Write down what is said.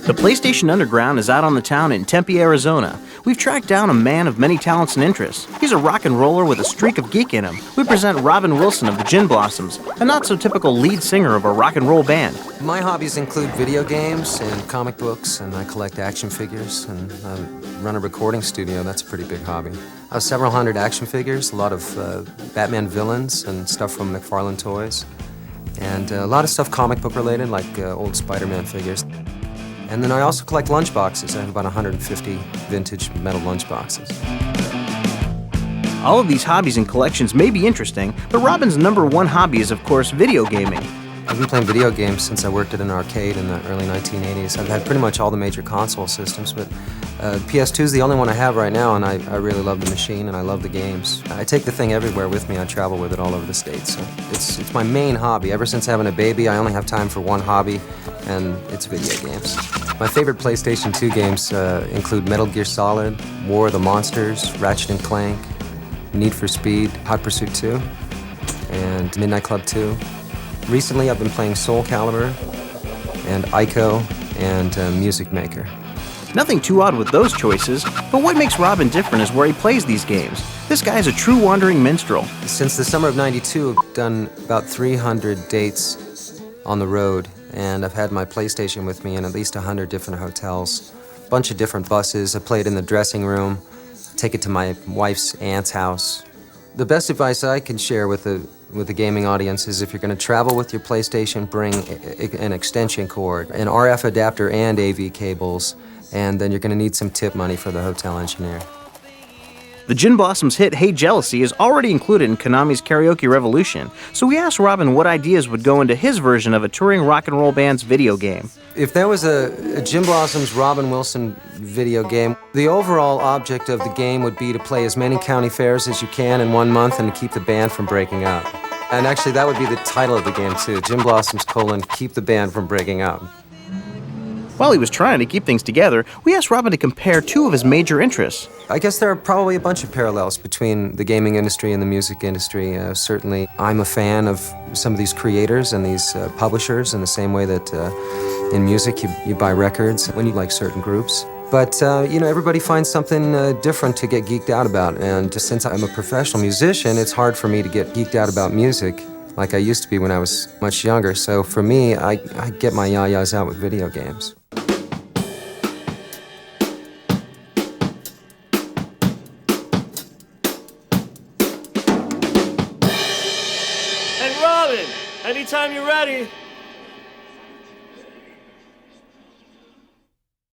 The PlayStation Underground is out on the town in Tempe, Arizona. We've tracked down a man of many talents and interests. He's a rock and roller with a streak of geek in him. We present Robin Wilson of the Gin Blossoms, a not-so-typical lead singer of a rock and roll band. My hobbies include video games and comic books, and I collect action figures, and I run a recording studio. That's a pretty big hobby. I have several hundred action figures, a lot of Batman villains and stuff from McFarlane Toys, and a lot of stuff comic book related, like old Spider-Man figures. And then I also collect lunchboxes. I have about 150 vintage metal lunchboxes. All of these hobbies and collections may be interesting, but Robin's number one hobby is, of course, video gaming. I've been playing video games since I worked at an arcade in the early 1980s. I've had pretty much all the major console systems, but PS2 is the only one I have right now, and I really love the machine and I love the games. I take the thing everywhere with me. I travel with it all over the States. So it's my main hobby. Ever since having a baby, I only have time for one hobby, and it's video games. My favorite PlayStation 2 games include Metal Gear Solid, War of the Monsters, Ratchet & Clank, Need for Speed, Hot Pursuit 2, and Midnight Club 2. Recently, I've been playing Soul Calibur and Ico and Music Maker. Nothing too odd with those choices, but what makes Robin different is where he plays these games. This guy is a true wandering minstrel. Since the summer of '92, I've done about 300 dates on the road, and I've had my PlayStation with me in at least 100 different hotels, a bunch of different buses. I played in the dressing room, take it to my wife's aunt's house. The best advice I can share with the gaming audience is if you're going to travel with your PlayStation, bring an extension cord, an RF adapter and AV cables, and then you're going to need some tip money for the hotel engineer. The Gin Blossoms hit Hey Jealousy is already included in Konami's Karaoke Revolution, so we asked Robin what ideas would go into his version of a touring rock and roll band's video game. If there was a Gin Blossoms Robin Wilson video game, the overall object of the game would be to play as many county fairs as you can in 1 month and to keep the band from breaking up. And actually that would be the title of the game too, Gin Blossoms: Keep the Band from Breaking Up. While he was trying to keep things together, we asked Robin to compare two of his major interests. I guess there are probably a bunch of parallels between the gaming industry and the music industry. Certainly, I'm a fan of some of these creators and these publishers in the same way that in music you buy records when you like certain groups. But, everybody finds something different to get geeked out about. And since I'm a professional musician, it's hard for me to get geeked out about music like I used to be when I was much younger. So for me, I get my yayas out with video games. Hey, Robin, anytime you're ready.